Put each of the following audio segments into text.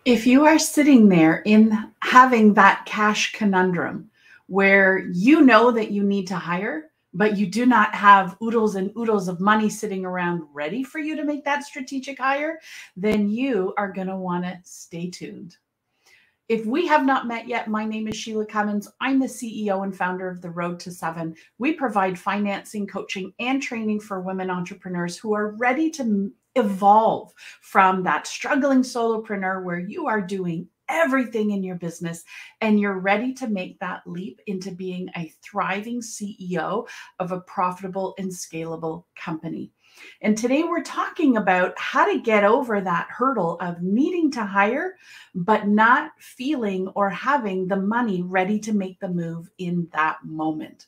If you are sitting there in having that cash conundrum where you know that you need to hire, but you do not have oodles and oodles of money sitting around ready for you to make that strategic hire, then you are going to want to stay tuned. If we have not met yet, my name is Sheila Cummins. I'm the CEO and founder of The Road to Seven. We provide financing, coaching, and training for women entrepreneurs who are ready to evolve from that struggling solopreneur where you are doing everything in your business and you're ready to make that leap into being a thriving CEO of a profitable and scalable company. And today we're talking about how to get over that hurdle of needing to hire, but not feeling or having the money ready to make the move in that moment.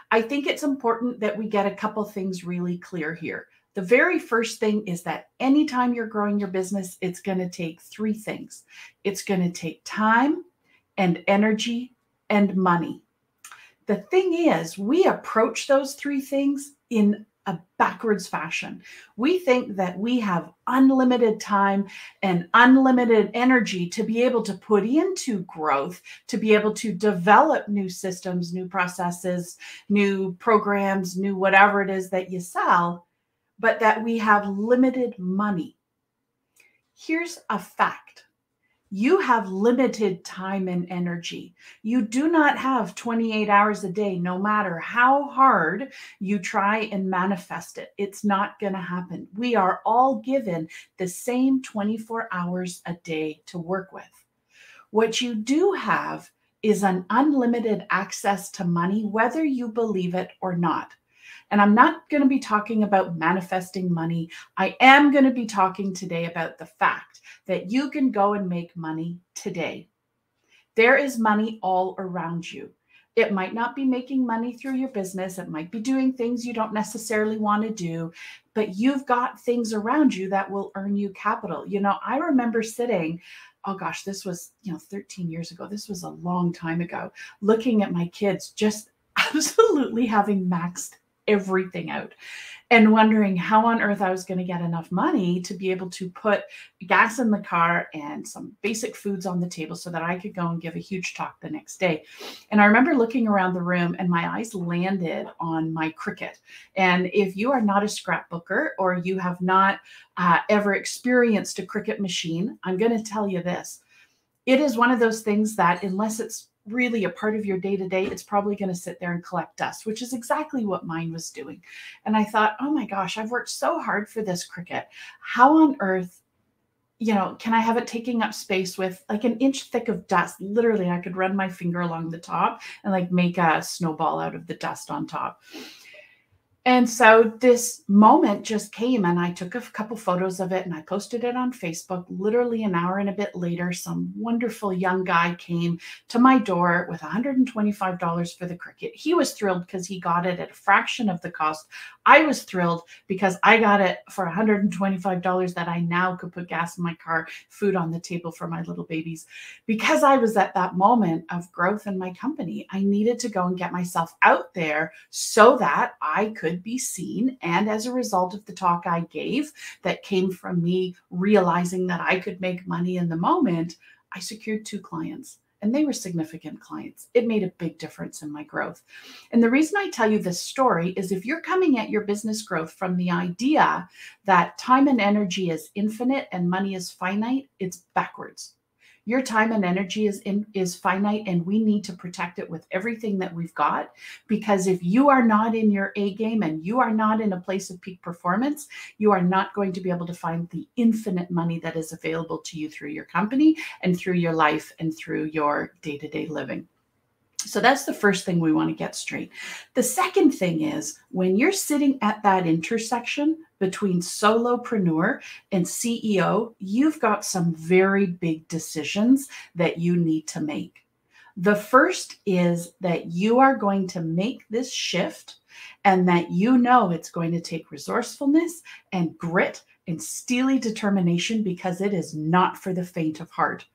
I think it's important that we get a couple things really clear here. The very first thing is that anytime you're growing your business, it's going to take three things. It's going to take time and energy and money. The thing is, we approach those three things in a backwards fashion. We think that we have unlimited time and unlimited energy to be able to put into growth, to be able to develop new systems, new processes, new programs, new whatever it is that you sell, but that we have limited money. Here's a fact. You have limited time and energy. You do not have 28 hours a day, no matter how hard you try and manifest it. It's not going to happen. We are all given the same 24 hours a day to work with. What you do have is an unlimited access to money, whether you believe it or not. And I'm not going to be talking about manifesting money. I am going to be talking today about the fact that you can go and make money today. There is money all around you. It might not be making money through your business. It might be doing things you don't necessarily want to do, but you've got things around you that will earn you capital. I remember sitting, oh gosh, this was, 13 years ago. This was a long time ago, looking at my kids just absolutely having maxed everything out and wondering how on earth I was going to get enough money to be able to put gas in the car and some basic foods on the table so that I could go and give a huge talk the next day. And I remember looking around the room and my eyes landed on my Cricut. And if you are not a scrapbooker or you have not ever experienced a Cricut machine, I'm going to tell you this. It is one of those things that unless it's really a part of your day-to-day, it's probably going to sit there and collect dust, which is exactly what mine was doing. And I thought, oh my gosh, I've worked so hard for this Cricut. How on earth, can I have it taking up space with like an inch thick of dust? Literally, I could run my finger along the top and like make a snowball out of the dust on top. And so this moment just came and I took a couple photos of it and I posted it on Facebook. Literally an hour and a bit later, some wonderful young guy came to my door with $125 for the Cricut. He was thrilled because he got it at a fraction of the cost. I was thrilled because I got it for $125 that I now could put gas in my car, food on the table for my little babies. Because I was at that moment of growth in my company, I needed to go and get myself out there so that I could be seen. And as a result of the talk I gave that came from me realizing that I could make money in the moment, I secured 2 clients. And they were significant clients. It made a big difference in my growth. And the reason I tell you this story is if you're coming at your business growth from the idea that time and energy is infinite and money is finite, it's backwards. Your time and energy is finite, and we need to protect it with everything that we've got. Because if you are not in your A game and you are not in a place of peak performance, you are not going to be able to find the infinite money that is available to you through your company and through your life and through your day-to-day living. So that's the first thing we want to get straight. The second thing is when you're sitting at that intersection between solopreneur and CEO, you've got some very big decisions that you need to make. The first is that you are going to make this shift and that it's going to take resourcefulness and grit and steely determination because it is not for the faint of heart.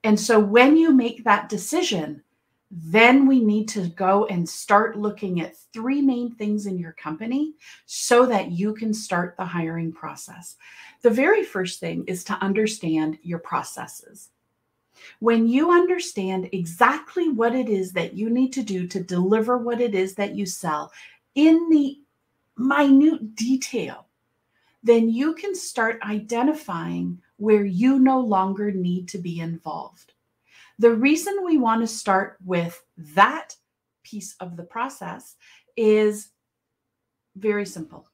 And so when you make that decision, Then we need to go and start looking at 3 main things in your company so that you can start the hiring process. The very first thing is to understand your processes. When you understand exactly what it is that you need to do to deliver what it is that you sell in the minute detail, then you can start identifying where you no longer need to be involved. The reason we want to start with that piece of the process is very simple.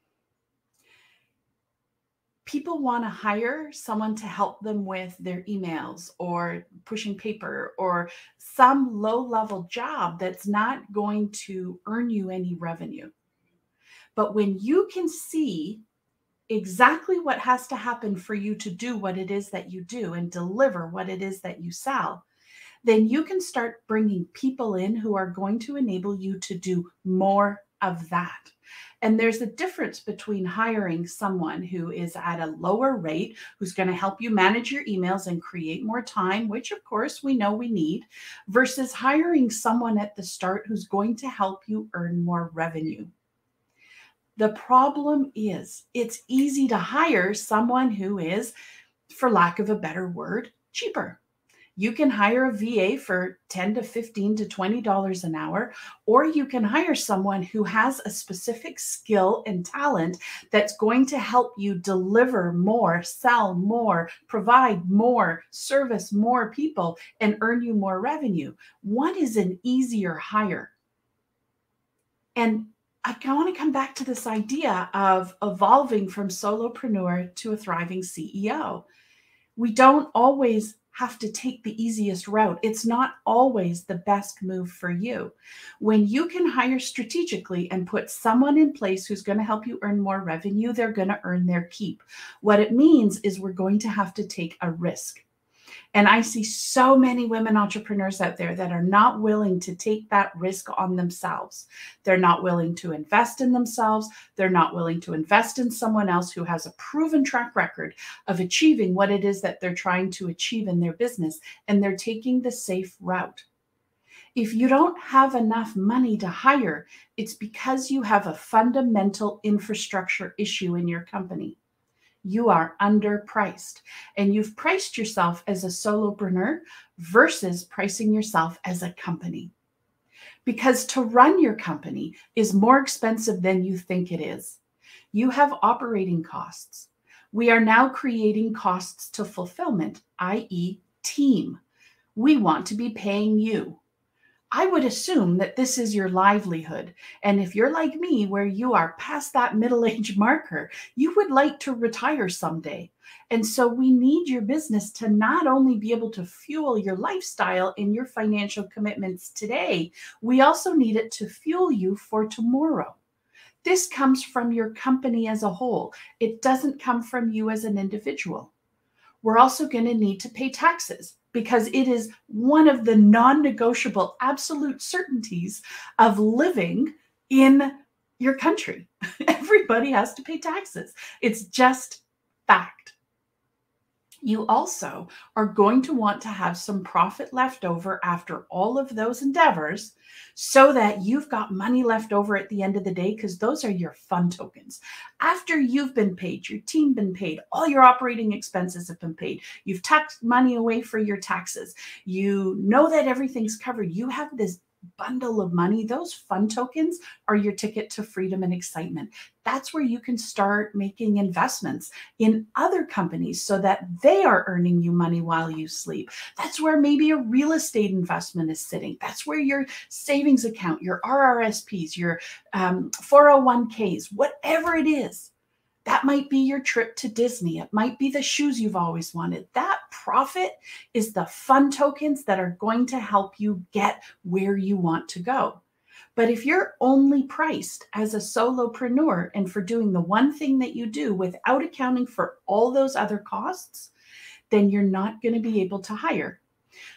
People want to hire someone to help them with their emails or pushing paper or some low-level job that's not going to earn you any revenue. But when you can see exactly what has to happen for you to do what it is that you do and deliver what it is that you sell, then you can start bringing people in who are going to enable you to do more of that. And there's a difference between hiring someone who is at a lower rate, who's going to help you manage your emails and create more time, which of course we know we need, versus hiring someone at the start who's going to help you earn more revenue. The problem is it's easy to hire someone who is, for lack of a better word, cheaper. You can hire a VA for $10 to $15 to $20 an hour, or you can hire someone who has a specific skill and talent that's going to help you deliver more, sell more, provide more, service more people, and earn you more revenue. One is an easier hire. And I want to come back to this idea of evolving from solopreneur to a thriving CEO. We don't always have to take the easiest route. It's not always the best move for you. When you can hire strategically and put someone in place who's going to help you earn more revenue, they're going to earn their keep. What it means is we're going to have to take a risk. And I see so many women entrepreneurs out there that are not willing to take that risk on themselves. They're not willing to invest in themselves. They're not willing to invest in someone else who has a proven track record of achieving what it is that they're trying to achieve in their business. And they're taking the safe route. If you don't have enough money to hire, it's because you have a fundamental infrastructure issue in your company. You are underpriced, and you've priced yourself as a solopreneur versus pricing yourself as a company. Because to run your company is more expensive than you think it is. You have operating costs. We are now creating costs to fulfillment, i.e., team. We want to be paying you. I would assume that this is your livelihood. And if you're like me, where you are past that middle-age marker, you would like to retire someday. And so we need your business to not only be able to fuel your lifestyle and your financial commitments today, we also need it to fuel you for tomorrow. This comes from your company as a whole. It doesn't come from you as an individual. We're also going to need to pay taxes, because it is one of the non-negotiable absolute certainties of living in your country. Everybody has to pay taxes. It's just fact. You also are going to want to have some profit left over after all of those endeavors so that you've got money left over at the end of the day, because those are your fun tokens. After you've been paid, your team been paid, all your operating expenses have been paid, you've tucked money away for your taxes, you know that everything's covered, you have this bundle of money. Those fun tokens are your ticket to freedom and excitement. That's where you can start making investments in other companies so that they are earning you money while you sleep. That's where maybe a real estate investment is sitting. That's where your savings account, your RRSPs, your 401ks, whatever it is. That might be your trip to Disney. It might be the shoes you've always wanted. That profit is the fun tokens that are going to help you get where you want to go. But if you're only priced as a solopreneur and for doing the one thing that you do without accounting for all those other costs, then you're not going to be able to hire.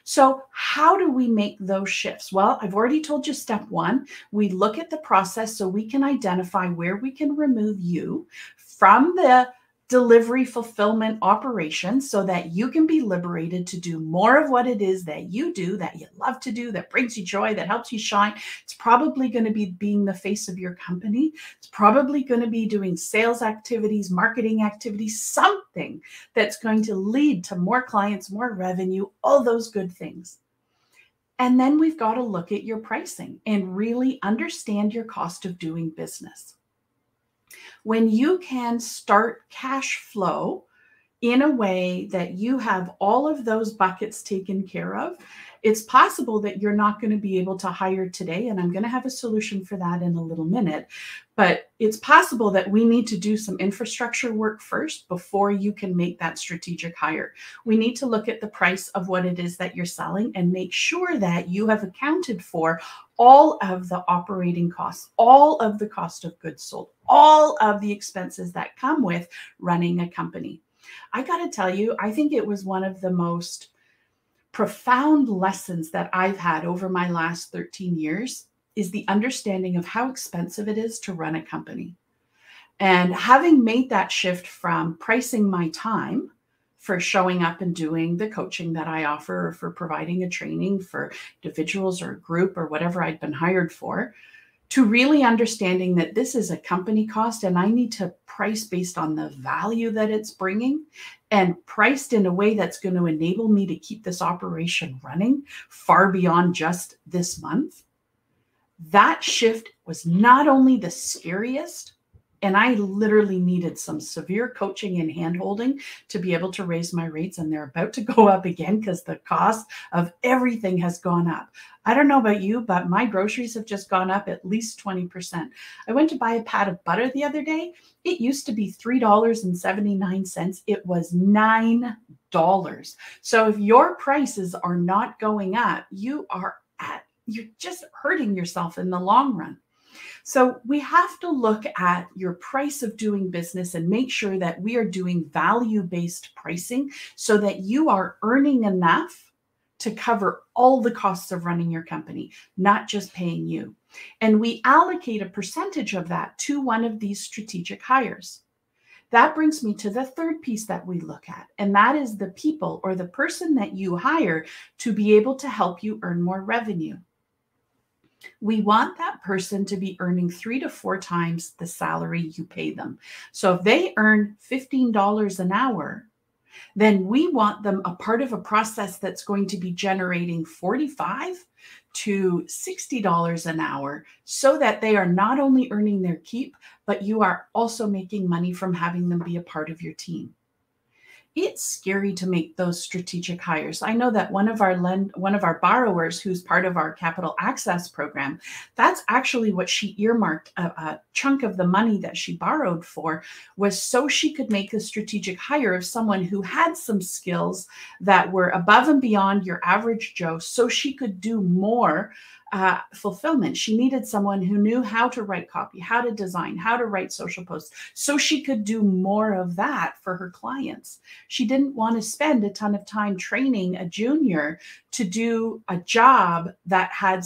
So how do we make those shifts? Well, I've already told you step one. We look at the process so we can identify where we can remove you from the delivery fulfillment operations so that you can be liberated to do more of what it is that you do, that you love to do, that brings you joy, that helps you shine. It's probably going to be being the face of your company. It's probably going to be doing sales activities, marketing activities, something that's going to lead to more clients, more revenue, all those good things. And then we've got to look at your pricing and really understand your cost of doing business. When you can start cash flow in a way that you have all of those buckets taken care of, it's possible that you're not going to be able to hire today. And I'm going to have a solution for that in a little minute. But it's possible that we need to do some infrastructure work first before you can make that strategic hire. We need to look at the price of what it is that you're selling and make sure that you have accounted for all of the operating costs, all of the cost of goods sold, all of the expenses that come with running a company. I got to tell you, I think it was one of the most profound lessons that I've had over my last 13 years is the understanding of how expensive it is to run a company. And having made that shift from pricing my time for showing up and doing the coaching that I offer, or for providing a training for individuals or a group or whatever I'd been hired for, to really understanding that this is a company cost and I need to price based on the value that it's bringing and priced in a way that's going to enable me to keep this operation running far beyond just this month. That shift was not only the scariest, and I literally needed some severe coaching and handholding to be able to raise my rates, and they're about to go up again because the cost of everything has gone up. I don't know about you, but my groceries have just gone up at least 20%. I went to buy a pat of butter the other day. It used to be $3.79. It was $9. So if your prices are not going up, you're just hurting yourself in the long run. So we have to look at your price of doing business and make sure that we are doing value-based pricing so that you are earning enough to cover all the costs of running your company, not just paying you. And we allocate a percentage of that to one of these strategic hires. That brings me to the third piece that we look at, and that is the people or the person that you hire to be able to help you earn more revenue. We want that person to be earning 3 to 4 times the salary you pay them. So if they earn $15 an hour, then we want them a part of a process that's going to be generating $45 to $60 an hour so that they are not only earning their keep, but you are also making money from having them be a part of your team. It's scary to make those strategic hires. I know that one of our borrowers who's part of our capital access program, that's actually what she earmarked a chunk of the money that she borrowed for, was so she could make a strategic hire of someone who had some skills that were above and beyond your average Joe, so she could do more fulfillment. She needed someone who knew how to write copy, how to design, how to write social posts, so she could do more of that for her clients. She didn't want to spend a ton of time training a junior to do a job that had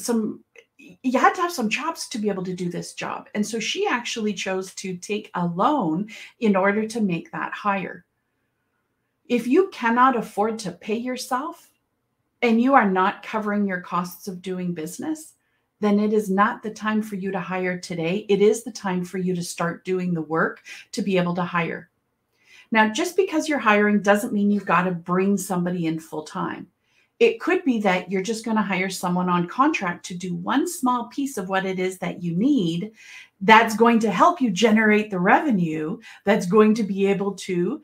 you had to have some chops to be able to do this job. And so she actually chose to take a loan in order to make that hire. If you cannot afford to pay yourself, and you are not covering your costs of doing business, then it is not the time for you to hire today. It is the time for you to start doing the work to be able to hire. Now, just because you're hiring doesn't mean you've got to bring somebody in full time. It could be that you're just going to hire someone on contract to do one small piece of what it is that you need that's going to help you generate the revenue that's going to be able to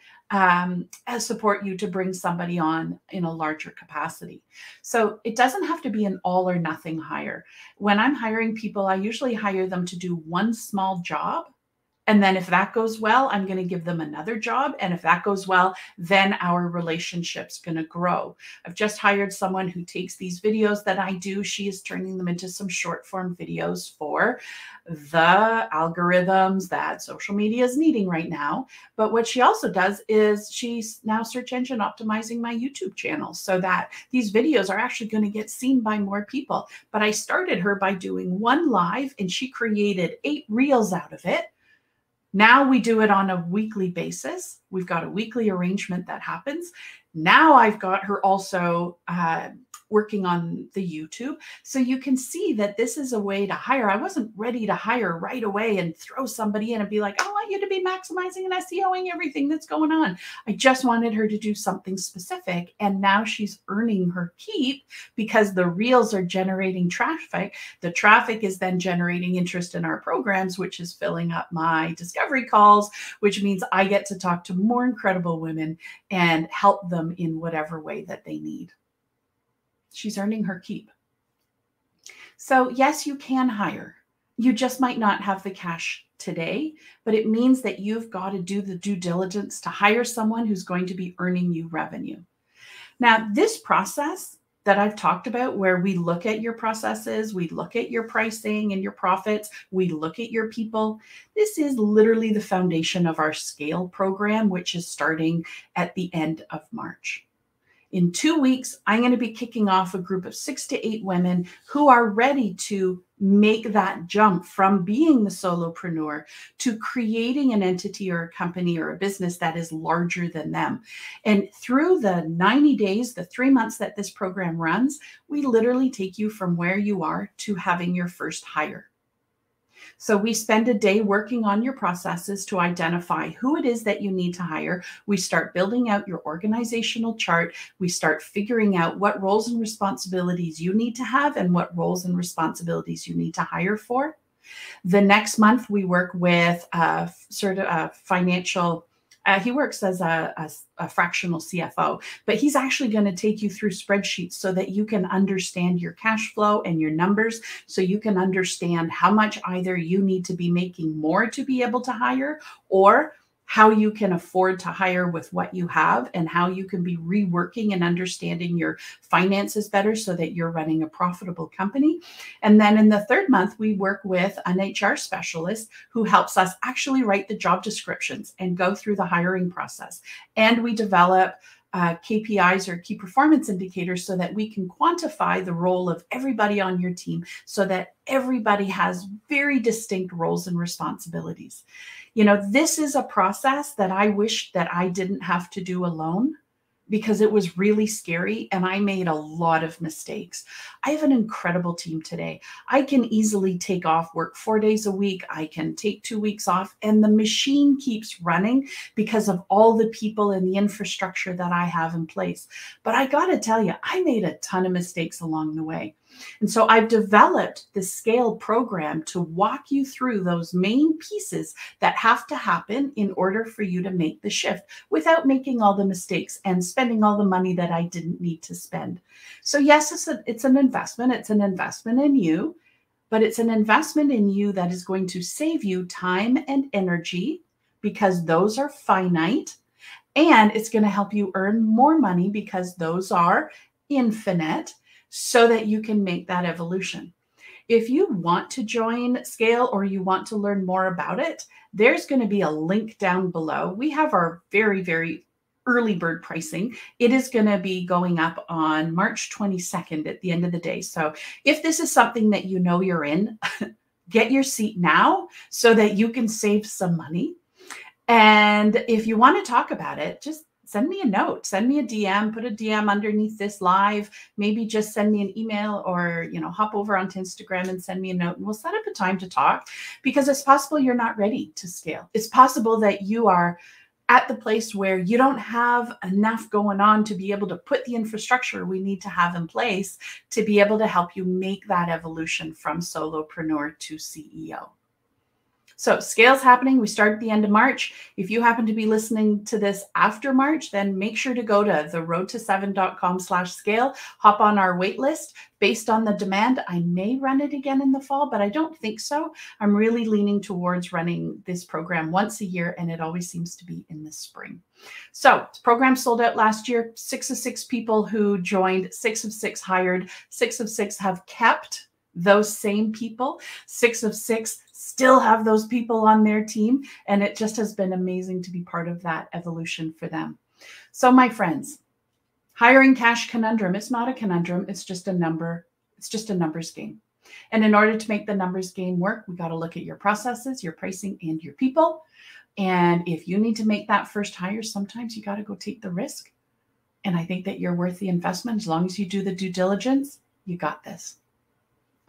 support you to bring somebody on in a larger capacity. So it doesn't have to be an all or nothing hire. When I'm hiring people, I usually hire them to do one small job. And then if that goes well, I'm going to give them another job. And if that goes well, then our relationship's going to grow. I've just hired someone who takes these videos that I do. She is turning them into some short form videos for the algorithms that social media is needing right now. But what she also does is she's now search engine optimizing my YouTube channel so that these videos are actually going to get seen by more people. But I started her by doing one live, and she created 8 reels out of it. Now we do it on a weekly basis. We've got a weekly arrangement that happens. Now I've got her also working on the YouTube. So you can see that this is a way to hire. I wasn't ready to hire right away and throw somebody in and be like, I want you to be maximizing and SEOing everything that's going on. I just wanted her to do something specific. And now she's earning her keep because the reels are generating traffic. The traffic is then generating interest in our programs, which is filling up my discovery calls, which means I get to talk to more incredible women and help them in whatever way that they need. She's earning her keep. So yes, you can hire. You just might not have the cash today, but it means that you've got to do the due diligence to hire someone who's going to be earning you revenue. Now, this process that I've talked about, where we look at your processes, we look at your pricing and your profits, we look at your people, this is literally the foundation of our Scale program, which is starting at the end of March. In 2 weeks, I'm going to be kicking off a group of 6 to 8 women who are ready to make that jump from being the solopreneur to creating an entity or a company or a business that is larger than them. And through the 90 days, the 3 months that this program runs, we literally take you from where you are to having your first hire. So we spend a day working on your processes to identify who it is that you need to hire. We start building out your organizational chart. We start figuring out what roles and responsibilities you need to have and what roles and responsibilities you need to hire for. The next month, we work with a financial he works as a fractional CFO, but he's actually going to take you through spreadsheets so that you can understand your cash flow and your numbers, so you can understand how much either you need to be making more to be able to hire, or how you can afford to hire with what you have, and how you can be reworking and understanding your finances better so that you're running a profitable company. And then in the third month, we work with an HR specialist who helps us actually write the job descriptions and go through the hiring process. And we develop KPIs or key performance indicators so that we can quantify the role of everybody on your team, so that everybody has very distinct roles and responsibilities. You know, this is a process that I wish that I didn't have to do alone, because it was really scary and I made a lot of mistakes. I have an incredible team today. I can easily take off work 4 days a week. I can take 2 weeks off, and the machine keeps running because of all the people and the infrastructure that I have in place. But I got to tell you, I made a ton of mistakes along the way. And so I've developed the Scale program to walk you through those main pieces that have to happen in order for you to make the shift without making all the mistakes and spending all the money that I didn't need to spend. So yes, it's an investment. It's an investment in you, but it's an investment in you that is going to save you time and energy, because those are finite, and it's going to help you earn more money because those are infinite, so that you can make that evolution. If you want to join Scale or you want to learn more about it, there's going to be a link down below. We have our very, very early bird pricing. It is going to be going up on March 22nd at the end of the day. So if this is something that you know you're in, get your seat now so that you can save some money. And if you want to talk about it, just send me a note, send me a DM, put a DM underneath this live, maybe just send me an email, or, you know, hop over onto Instagram and send me a note, and we'll set up a time to talk, because it's possible you're not ready to scale. It's possible that you are at the place where you don't have enough going on to be able to put the infrastructure we need to have in place to be able to help you make that evolution from solopreneur to CEO. So Scale's happening. We start at the end of March. If you happen to be listening to this after March, then make sure to go to theroadto7.com/scale, hop on our wait list. Based on the demand, I may run it again in the fall, but I don't think so. I'm really leaning towards running this program once a year, and it always seems to be in the spring. So this program sold out last year. 6 of 6 people who joined, 6 of 6 hired, 6 of 6 have kept those same people. 6 of 6 still have those people on their team. And it just has been amazing to be part of that evolution for them. So my friends, hiring cash conundrum, it's not a conundrum. It's just a number. It's just a numbers game. And in order to make the numbers game work, we got to look at your processes, your pricing, and your people. And if you need to make that first hire, sometimes you got to go take the risk. And I think that you're worth the investment. As long as you do the due diligence, you got this.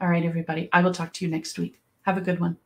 All right, everybody. I will talk to you next week. Have a good one.